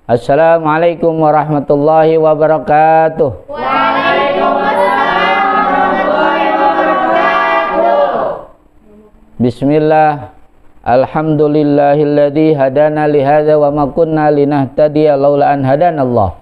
Assalamualaikum warahmatullahi wabarakatuh. Waalaikumsalam warahmatullahi wabarakatuh. Bismillah. Alhamdulillahilladzi hadana lihadza wa ma kunna linahtadiya laula an hadanallah.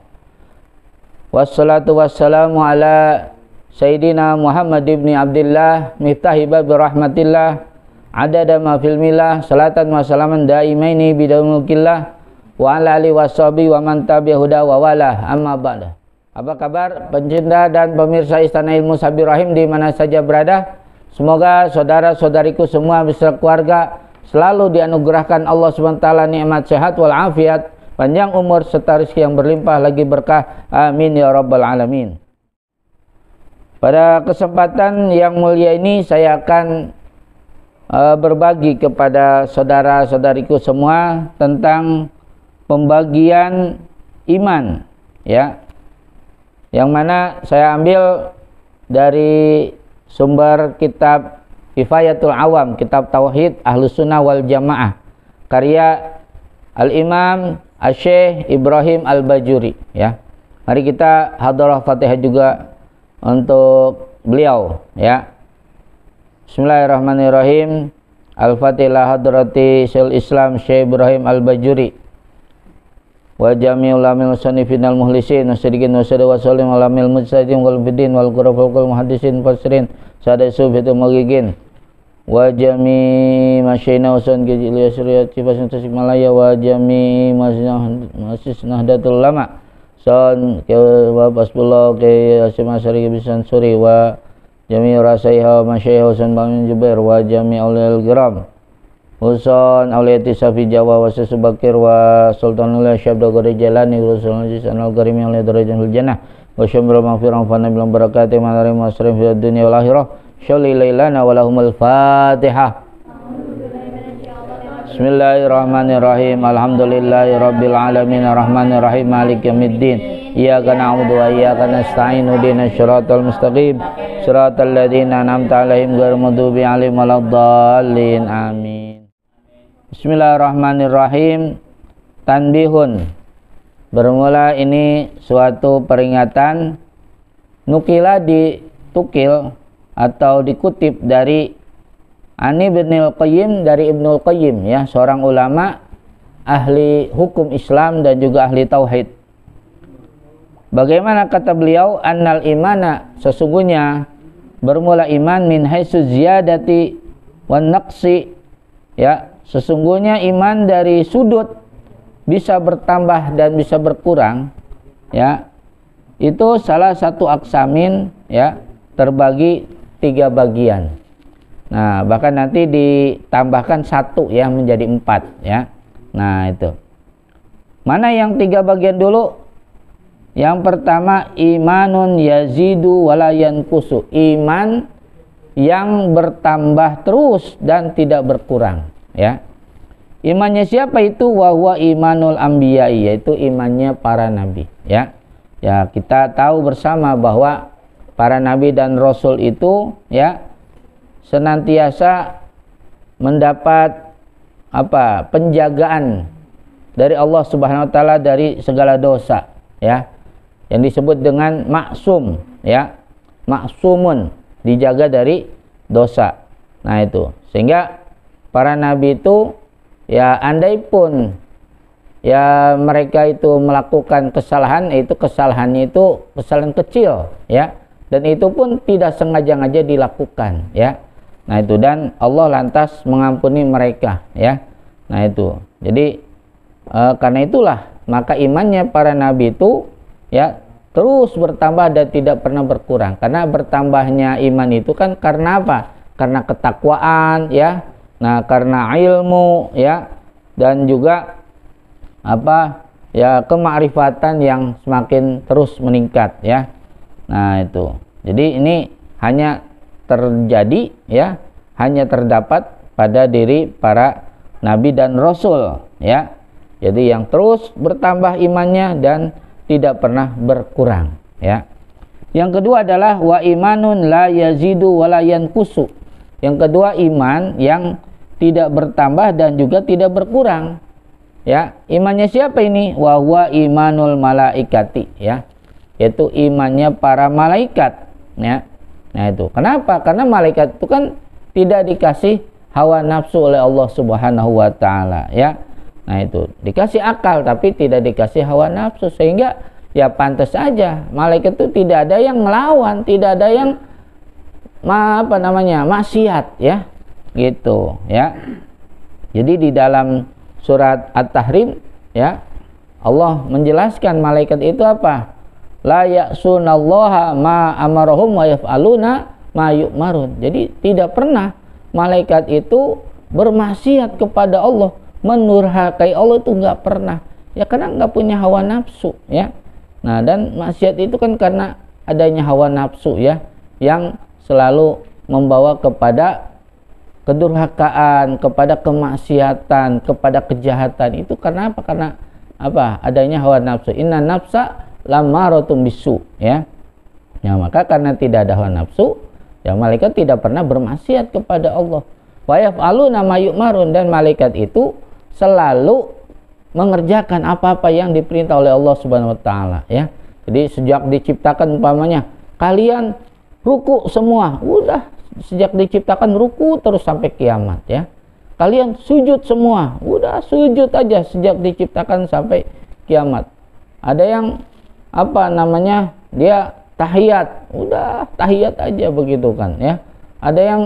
Wassalatu wassalamu ala Sayyidina Muhammad ibn Abdillah miftahi babi rahmatillah adada ma fil milah salatan wa salaman daimaini bidawmukillah wa ala alihi washabihi wa man tabi'ahu huda wa wala amma ba'da. Apa kabar pencinta dan pemirsa Istana Ilmu Sabir Rahim di mana saja berada? Semoga saudara-saudariku semua beserta keluarga selalu dianugerahkan Allah SWT nikmat sehat wal afiat, panjang umur serta rezeki yang berlimpah lagi berkah. Amin ya rabbal alamin. Pada kesempatan yang mulia ini saya akan berbagi kepada saudara-saudariku semua tentang pembagian iman, ya, yang mana saya ambil dari sumber kitab Kifayatul Awam, kitab Tauhid Ahlus Sunnah wal Jamaah, karya Al-Imam Asy-Syaikh Ibrahim Al-Bajuri, ya. Mari kita hadarah Fatihah juga untuk beliau, ya. Bismillahirrahmanirrahim. Al-Fatihah hadrati Syaikhul Islam Syekh Ibrahim Al-Bajuri wa jami'ul ulama'il musannifin al-mukhlisin wasyadiqin wa sallim ala mil mujtahidin wal bidin wal qurraful muhaddisin fasirin sadai sufitul magigin wa jami' masyayina usun gijil yasriyat kifasun tasik malaya wa jami' masis nahdatul ulama son ke wa basbullah ke asim asyari bisan suri wa jami' rasaiha masyayih usun bamin jubair wa jami' awliyal kiram Huson awliyati safi Jawa wa Subakir wa Sultanul Syabda Gori Jalani Rasulullah Anal Karimi oleh Darajul Jannah wa syamra maghfirah fa nabilam barakati manari masrim fid dunya wal akhirah syalli lailana wa lahumul fatihah. Bismillahirrahmanirrahim. Alhamdulillahi rabbil alamin arrahmanir rahim maliki yaumiddin iyyaka na'budu wa iyyaka nasta'in ihdinas siratal mustaqim siratal ladzina an'amta 'alaihim ghairil maghdubi 'alaihim waladdallin amin. Bismillahirrahmanirrahim. Tanbihun. Bermula ini suatu peringatan. Nukila ditukil atau dikutip dari Ani Ibnul Qayyim, dari Ibnul Qayyim, ya, seorang ulama ahli hukum Islam dan juga ahli tauhid. Bagaimana kata beliau? Annal imana, sesungguhnya bermula iman min haitsu ziyadati wan naqsi, ya. Sesungguhnya iman dari sudut bisa bertambah dan bisa berkurang, ya. Itu salah satu aksamin, ya, terbagi 3 bagian. Nah, bahkan nanti ditambahkan 1, ya, menjadi 4, ya. Nah, itu. Mana yang 3 bagian dulu? Yang pertama imanun yazidu wala yanqusu. Iman yang bertambah terus dan tidak berkurang, ya. Imannya siapa itu? Wa huwa imanul anbiya, yaitu imannya para nabi, ya. Ya, kita tahu bersama bahwa para nabi dan rasul itu, ya, senantiasa mendapat penjagaan dari Allah Subhanahu wa taala dari segala dosa, ya. Yang disebut dengan maksum, ya. Maksumun, dijaga dari dosa. Nah, itu. Sehingga para nabi itu, ya, andai pun, ya, mereka itu melakukan kesalahan, itu kesalahannya itu kesalahan kecil, ya. Dan itu pun tidak sengaja-ngaja dilakukan, ya. Nah, itu, dan Allah lantas mengampuni mereka, ya. Nah, itu. Jadi karena itulah maka imannya para nabi itu, ya, terus bertambah dan tidak pernah berkurang. Karena bertambahnya iman itu kan karena apa? Karena ketakwaan, ya. Nah, karena ilmu, ya, dan juga kemakrifatan yang semakin terus meningkat, ya. Nah, itu. Jadi ini hanya terjadi, ya, hanya terdapat pada diri para nabi dan rasul, ya. Jadi yang terus bertambah imannya dan tidak pernah berkurang, ya. Yang kedua adalah wa imanun la yazidu wa la yanqusu. Yang kedua iman yang tidak bertambah dan juga tidak berkurang. Ya, imannya siapa ini? Wa huwa imanul malaikati, ya. Yaitu imannya para malaikat, ya. Nah, itu. Kenapa? Karena malaikat itu kan tidak dikasih hawa nafsu oleh Allah Subhanahu wa taala, ya. Nah, itu. Dikasih akal tapi tidak dikasih hawa nafsu, sehingga ya pantas saja malaikat itu tidak ada yang melawan, tidak ada yang maksiat, ya. Gitu, ya. Jadi di dalam surat At-Tahrim, ya, Allah menjelaskan malaikat itu apa? La ya'sunallaha ma amarahum wa yaf'aluna ma yu'marun. Jadi tidak pernah malaikat itu bermaksiat kepada Allah, menurhakai Allah, itu nggak pernah. Ya karena nggak punya hawa nafsu, ya. Nah, dan maksiat itu kan karena adanya hawa nafsu, ya, yang selalu membawa kepada kedurhakaan, kepada kemaksiatan, kepada kejahatan. Itu karena apa? Karena apa? Adanya hawa nafsu. Inna nafsa lammaratun bisu, ya. Ya, maka karena tidak ada hawa nafsu, ya malaikat tidak pernah bermaksiat kepada Allah. Wa yaf'aluna ma yu'marun, dan malaikat itu selalu mengerjakan apa-apa yang diperintah oleh Allah Subhanahu wa taala, ya. Jadi sejak diciptakan umpamanya kalian ruku semua, udah sejak diciptakan ruku terus sampai kiamat, ya. Kalian sujud semua, udah sujud aja sejak diciptakan sampai kiamat. Ada yang dia tahiyat, udah tahiyat aja begitu kan, ya. Ada yang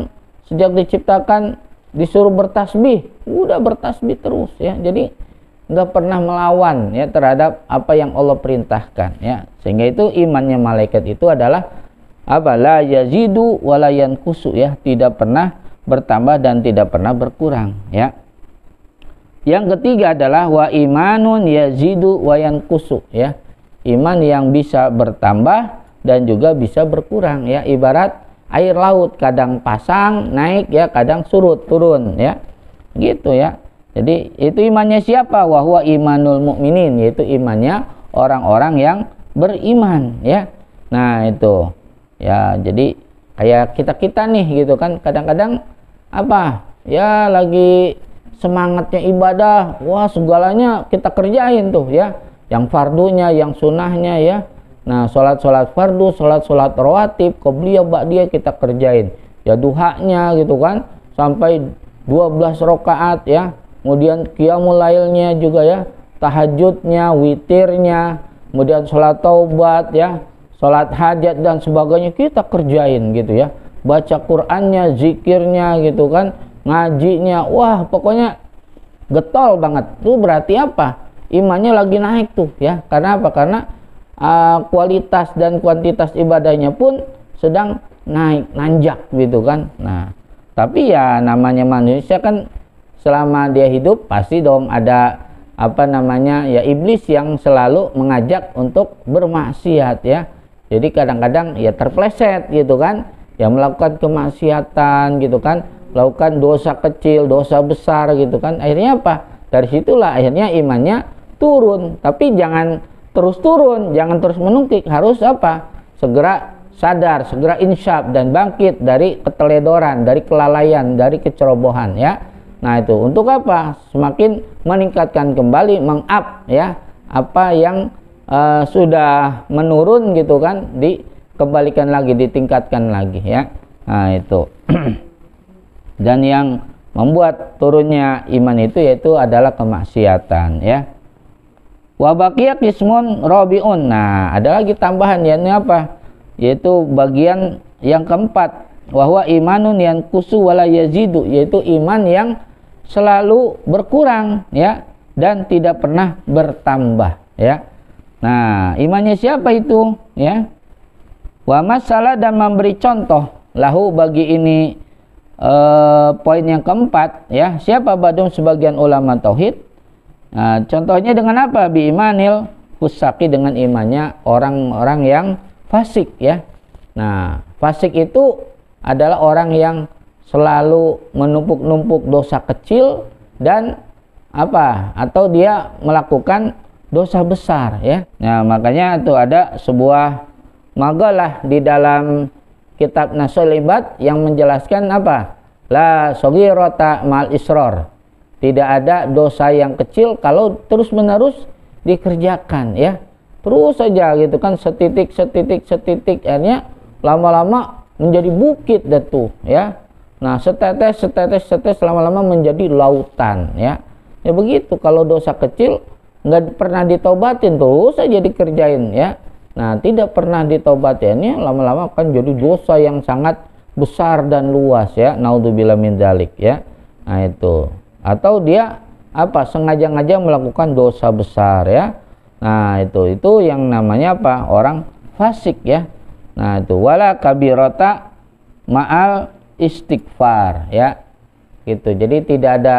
sejak diciptakan disuruh bertasbih, udah bertasbih terus, ya. Jadi nggak pernah melawan, ya, terhadap apa yang Allah perintahkan, ya. Sehingga itu imannya malaikat itu adalah apa? La yazidu wa la yanqusu, ya, tidak pernah bertambah dan tidak pernah berkurang, ya. Yang ketiga adalah wa imanun yazidu wa yanqusu, ya. Iman yang bisa bertambah dan juga bisa berkurang, ya. Ibarat air laut, kadang pasang naik, ya, kadang surut turun, ya. Gitu, ya. Jadi itu imannya siapa? Wa huwa imanul mukminin, yaitu imannya orang-orang yang beriman, ya. Nah, itu. Ya, jadi kayak kita nih gitu kan, kadang-kadang ya lagi semangatnya ibadah, wah segalanya kita kerjain tuh, ya, yang fardunya, yang sunahnya, ya. Nah, sholat fardu, sholat rawatib, qobliyah, ba'diyah kita kerjain, ya, duhanya gitu kan sampai 12 rakaat, ya. Kemudian qiyamul lailnya juga, ya, tahajudnya, witirnya, kemudian sholat taubat, ya, sholat hajat dan sebagainya kita kerjain gitu, ya. Baca Qur'annya, zikirnya gitu kan, ngajinya, wah pokoknya getol banget. Itu berarti apa? Imannya lagi naik tuh, ya. Karena apa? Karena kualitas dan kuantitas ibadahnya pun sedang naik, nanjak gitu kan. Nah, tapi ya namanya manusia kan, selama dia hidup pasti dong ada ya iblis yang selalu mengajak untuk bermaksiat, ya. Jadi kadang-kadang ya terpleset gitu kan, ya melakukan kemaksiatan gitu kan, melakukan dosa kecil, dosa besar gitu kan. Akhirnya apa? Dari situlah akhirnya imannya turun. Tapi jangan terus turun, jangan terus menungkik, harus apa? Segera sadar, segera insyaf dan bangkit dari keteledoran, dari kelalaian, dari kecerobohan, ya. Nah, itu untuk apa? Semakin meningkatkan kembali, meng-up, ya, apa yang sudah menurun gitu kan, dikembalikan lagi, ditingkatkan lagi, ya. Nah, itu. Dan yang membuat turunnya iman itu yaitu adalah kemaksiatan, ya. Wa baqiya qismun rabi'un. Nah, ada lagi tambahan, yakni apa? Yaitu bagian yang keempat, wa huwa imanun yanqusu wa la yazidu, yaitu iman yang selalu berkurang, ya, dan tidak pernah bertambah, ya. Nah, imannya siapa itu, ya? Wa masalah, dan memberi contoh lahu bagi ini poin yang keempat, ya. Siapa badum sebagian ulama tauhid? Nah, contohnya dengan apa? Bi imanil fusaki, dengan imannya orang-orang yang fasik, ya. Nah, fasik itu adalah orang yang selalu menumpuk-numpuk dosa kecil dan atau dia melakukan dosa besar, ya. Nah, makanya itu ada sebuah makalah di dalam kitab Nasul Ibad yang menjelaskan la shaghirata mal israr. Tidak ada dosa yang kecil kalau terus-menerus dikerjakan ya. Terus saja gitu kan, setitik akhirnya lama-lama menjadi bukit dah tuh ya. Nah, setetes lama-lama menjadi lautan ya. Ya begitu, kalau dosa kecil nggak pernah ditobatin terus saja dikerjain ya. Nah, tidak pernah ditobatinnya lama-lama akan jadi dosa yang sangat besar dan luas ya. Naudzubillah min dzalik ya. Nah, itu. Atau dia sengaja-ngaja melakukan dosa besar ya. Nah, itu yang namanya apa? Orang fasik ya. Nah, itu wala kabirata ma'al istighfar ya. Gitu. Jadi tidak ada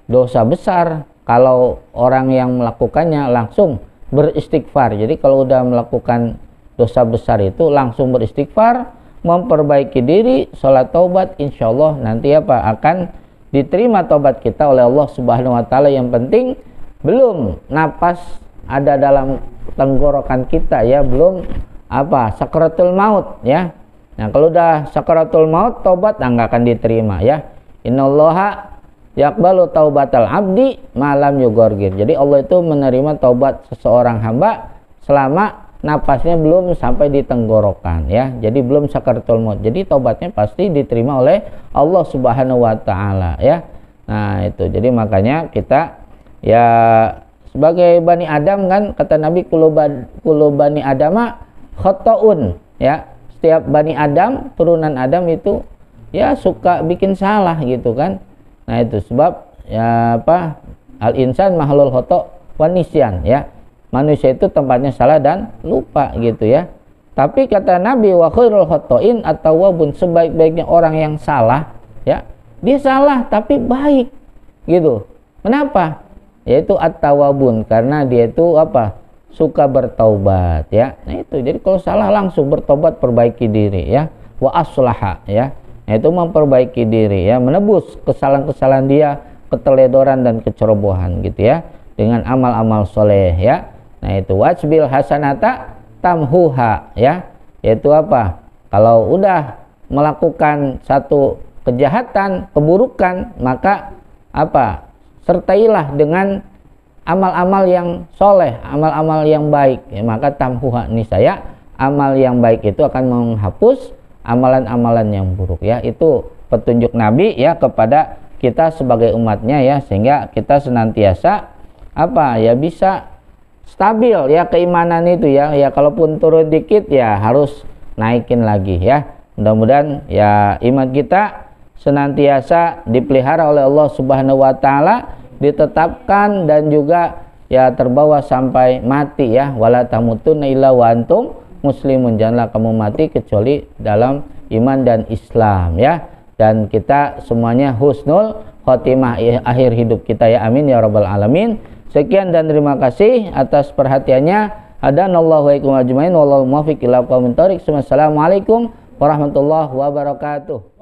dosa besar kalau orang yang melakukannya langsung beristighfar. Jadi kalau udah melakukan dosa besar itu langsung beristighfar, memperbaiki diri, sholat taubat, insyaallah nanti akan diterima taubat kita oleh Allah Subhanahu wa taala. Yang penting belum napas ada dalam tenggorokan kita ya, belum sakaratul maut ya. Nah, kalau udah sakaratul maut taubat nggak akan diterima ya. Innallaha yaqbalu taubatal abdi malam yugorgir. Jadi Allah itu menerima taubat seseorang hamba selama napasnya belum sampai di tenggorokan ya. Jadi belum sakaratul maut. Jadi taubatnya pasti diterima oleh Allah Subhanahu wa taala ya. Nah, itu. Jadi makanya kita ya sebagai Bani Adam kan, kata Nabi kullu bani adama khotoun ya. Setiap Bani Adam, turunan Adam itu ya suka bikin salah gitu kan. Nah, itu sebab ya al insan mahlul khoto wan nisyan ya. Manusia itu tempatnya salah dan lupa gitu ya. Tapi kata Nabi wa khairul khotoin at-tawwabun, sebaik-baiknya orang yang salah ya, dia salah tapi baik gitu. Kenapa? Yaitu at-tawwabun, karena dia itu suka bertaubat ya. Nah, itu. Jadi kalau salah langsung bertobat, perbaiki diri ya. Wa aslaha ya. Itu memperbaiki diri ya, menebus kesalahan-kesalahan dia, keteledoran dan kecerobohan gitu ya, dengan amal-amal soleh ya. Nah, itu wajbil hasanata tamhuha ya. Yaitu kalau udah melakukan satu kejahatan, keburukan, maka sertailah dengan amal-amal yang soleh, amal-amal yang baik ya, maka tamhuha niscaya amal yang baik itu akan menghapus amalan-amalan yang buruk ya. Itu petunjuk Nabi ya kepada kita sebagai umatnya ya, sehingga kita senantiasa bisa stabil ya keimanan itu ya. Ya kalaupun turun dikit ya harus naikin lagi ya. Mudah-mudahan ya iman kita senantiasa dipelihara oleh Allah Subhanahu wa taala, ditetapkan dan juga ya terbawa sampai mati ya. Wala tamutunna illa wa antum muslimun, janganlah kamu mati kecuali dalam iman dan Islam ya. Dan kita semuanya husnul khotimah akhir hidup kita ya, amin ya rabbal alamin. Sekian dan terima kasih atas perhatiannya. Hadanallahu wa iyyakum ajmain wallahu muwaffiq ila aqwamit thoriq. Wassalamualaikum warahmatullahi wabarakatuh.